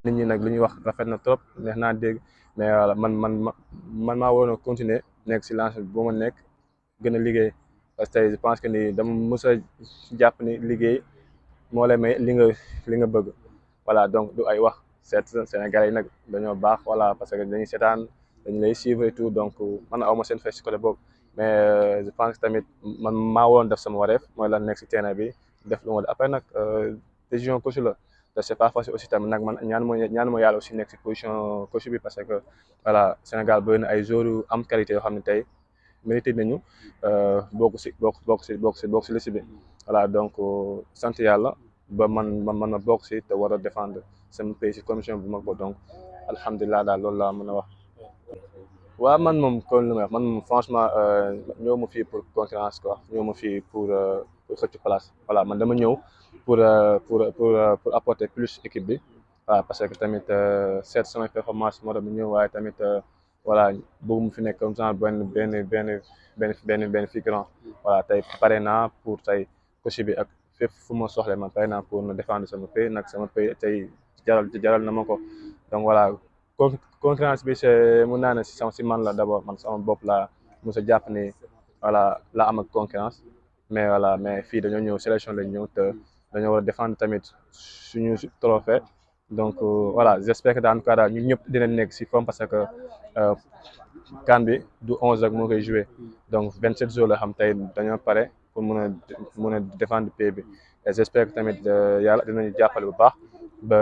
nit ñi nag lu ñuy wax rafet na trop neex naa dégg mais voilà man maa waroon a continuer nekk si lancé bu ma nekk gën a liggéey parce que tey je pense que ni dama mës a jàpp ni liggéey moo lay may li nga bëgg voilà donc du ay wax seet Sénégalais yi nag dañoo baax voilà parce que dañuy seetaan dañu lay suivre et tout donc man aw ma seen fay si côté boobu mais je pense que tamit man maa waroon def sama wareef mooy lan nekk si terrain bi def lu ma après nag décision coach la te c'est pas facile aussi tamit nag man ñaan ma yàlla aussi nekk si position coach bi parce que voilà Sénégal bëri na ay joueurs yu am qualité yoo xam ne tey mérité nañu bokk si liste bi voilà donc sant yàlla ba man bokk si te war a défendre sama pays si commission bu mag ba donc alhamdulilah daal loolu laa mën a wax. waaw man moom comme li may wax man moom franchement ñëw ma fii pour concurrence quoi ñëw ma fii pour xëcc place voilà man dama ñëw pour apporter plus équipe bi voilà parce que tamit seet samay performance moo tax ñëw waaye tamit voilà bëgg mu fi nekk comme genre benn figurant voilà tey pare naa pour tey coach bi ak fépp fu ma soxle man pare naa pour na défendre sama pays nag sama pays tey jaral na ma ko donc voilà concurrence bi c'est mun naa ne si man la d'abord man sama bopp laa mos a jàpp ni voilà la am ak concurrence mais voilà mais fii dañoo ñëw sélection lañ ñëw te dañoo war a défendre tamit suñu trophée donc voilà j'espère que en tout cas daal ñun ñëpp dinañ nekk si forme parce que CAN bi du 11 rek moo koy joué donc 27 jours la xam tey dañoo pare pour mun a défendre pays bi et j'espère que tamit yàlla dinañu jàppale bu baax ba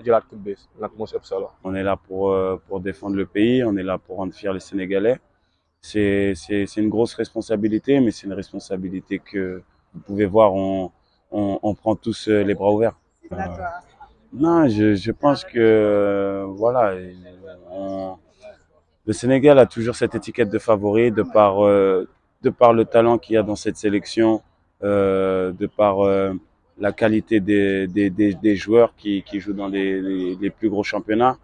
jëlaat coupe bi nag moo si ëpp solo. On est là pour défendre le pays, on est là pour rendre fiers les Sénégalais. C'est une grosse responsabilité, mais c'est une responsabilité que vous pouvez voir, on prend tous les bras ouverts. Non, je pense que voilà, le Sénégal a toujours cette étiquette de favori de par le talent qu'il y a dans cette sélection, de par la qualité des joueurs qui jouent dans les plus gros championnats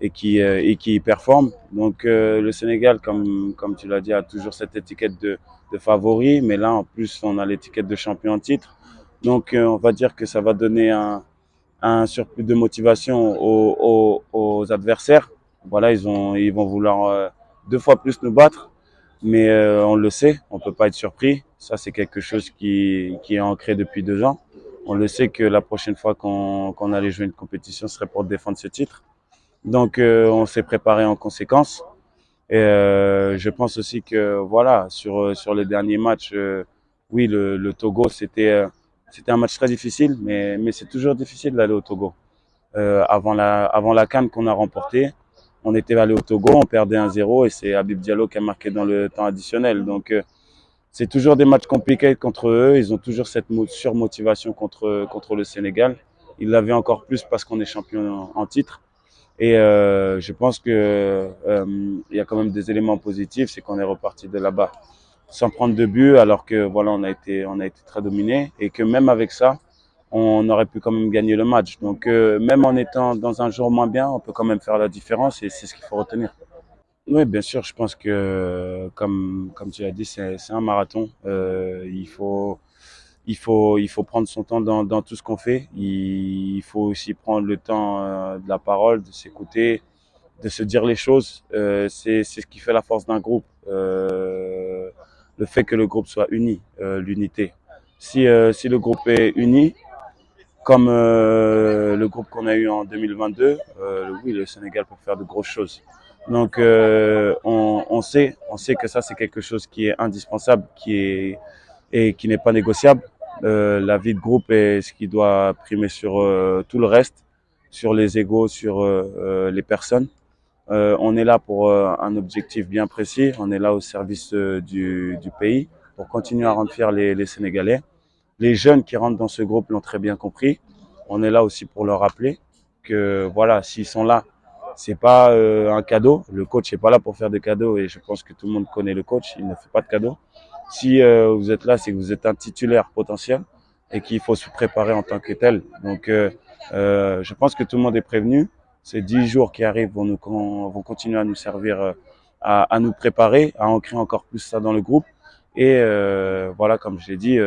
et qui performent. Donc le Sénégal, comme tu l'as dit, a toujours cette étiquette de favori, mais là en plus on a l'étiquette de champion en titre. Donc on va dire que ça va donner un surplus de motivation aux adversaires. Voilà, ils vont vouloir 2 fois plus nous battre, mais on le sait, on peut pas être surpris. Ça, c'est quelque chose qui est ancré depuis 2 ans. On le sait que la prochaine fois qu'on allait jouer une compétition, ce serait pour défendre ce titre. Donc, on s'est préparé en conséquence. Et je pense aussi que voilà, sur les derniers matchs, oui, le Togo, c'était un match très difficile, mais c'est toujours difficile d'aller au Togo. Avant la CAN qu'on a remportée, on était allé au Togo, on perdait 1-0 et c'est Habib Diallo qui a marqué dans le temps additionnel. Donc c'est toujours des matchs compliqués contre eux. Ils ont toujours cette surmotivation contre le Sénégal. Ils l'avaient encore plus parce qu'on est champion en titre. Et je pense que il y a quand même des éléments positifs, c'est qu'on est reparti de là-bas sans prendre de but, alors que voilà, on a été très dominé et que même avec ça, on aurait pu quand même gagner le match. Donc même en étant dans un jour moins bien, on peut quand même faire la différence et c'est ce qu'il faut retenir. Oui, bien sûr, je pense que comme tu l'as dit, c'est un marathon. Il faut prendre son temps dans tout ce qu'on fait. Il faut aussi prendre le temps de la parole, de s'écouter, de se dire les choses. C'est ce qui fait la force d'un groupe. Le fait que le groupe soit uni, l'unité. Si le groupe est uni, comme le groupe qu'on a eu en 2022, oui, le Sénégal peut faire de grosses choses. Donc, on sait que ça, c'est quelque chose qui est indispensable, et qui n'est pas négociable. La vie de groupe est ce qui doit primer sur tout le reste, sur les égos, sur les personnes. On est là pour un objectif bien précis. On est là au service du pays pour continuer à rendre fiers les Sénégalais. Les jeunes qui rentrent dans ce groupe l'ont très bien compris. On est là aussi pour leur rappeler que voilà, s'ils sont là, c'est pas un cadeau. Le coach n'est pas là pour faire des cadeaux et je pense que tout le monde connaît le coach. Il ne fait pas de cadeaux. Si vous êtes là, c'est que vous êtes un titulaire potentiel et qu'il faut se préparer en tant que tel. Donc, je pense que tout le monde est prévenu. Ces 10 jours qui arrivent vont continuer à nous servir, à nous préparer, à ancrer encore plus ça dans le groupe. Et voilà, comme je l'ai dit,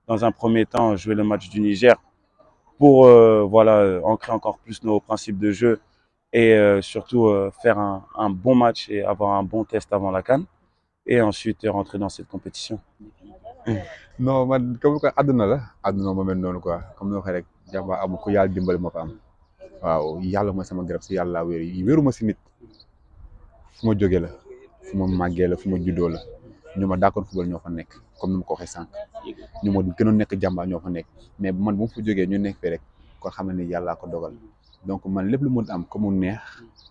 dans un premier temps, jouer le match du Niger pour voilà, ancrer encore plus nos principes de jeu et surtout faire un bon match et avoir un bon test avant la CAN et ensuite rentrer dans cette compétition. non man comme que àdduna la àdduna moo mel noonu quoi comme ni waxee rek jàmbaar amul ku yàlla dimbali ma fa am waaw yàlla mooy sama garab si yàlla laa wéeru ma si nit fu ma jógee la fu ma màggee la fu ma juddoo la ñu ma dàkkoon football ñoo fa nekk comme ni ma ko waxee sànq ñu ma gënoon nekk jàmbaar ñoo fa nekk mais man bu ma fa jógee ñu nekk fii rek kon xam ne ni yàllaa ko dogal donc man lépp lu mën am que mu neex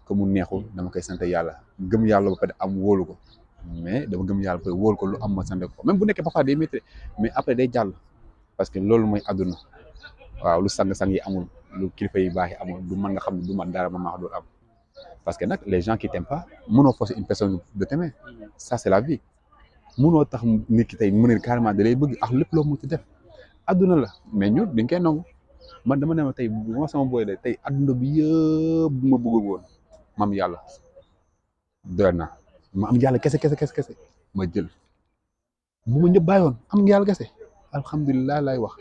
que mu neexul dama koy sant yàlla gëm yàlla ba pare am wóolu ko mais dama gëm yàlla ba pare wóolu ko lu am ma sant ko même bu nekkee parfois day métti mais après day jàll parce que loolu mooy àdduna waaw lu sang-sang yi amul lu kilifa yi baax yi amul du man nga xam ne du man dara ma maa doon am parce que nag les gens qui t'aiment pas mënoo forcer une personne de t'aimer ça c'est la vie mënoo tax nit ki tey mu ne carrément da lay bëgg ak lépp loo mu ci def àdduna la mais ñun dañ koy nangu man dama ne ma tey bu ma sama boy de tey àdduna bi yëpp bu ma bëggul woon ma am yàlla doy na ma am yàlla kese ma jël bu ma ñëpp bàyyoon am yàlla kese alhamdulilah lay wax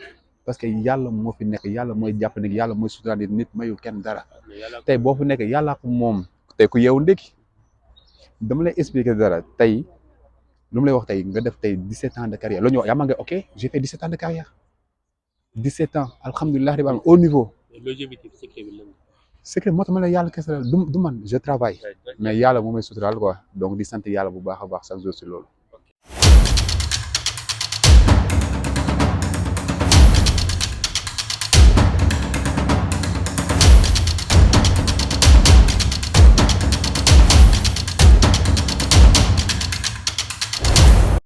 parce que yàlla moo fi nekk yàlla mooy jàpp ne yàlla mooy sutura nit mayul kenn dara tey boo fi nekk yàllaa ko moom tey ku yeewu ndékki dama lay expliquer dara tey lu mu lay wax tey nga def tey 17 ans de carrière loolu ñu wax yaa ma nga ok j'ai fait 17 ans de carrière 17 ans alhamdulilah rabbil alamin au niveau secret moo tax ma ne yàlla kese la du man je travaille mais yàlla moo may suturaal quoi donc di sant yàlla bu baax a baax chaque jour si loolu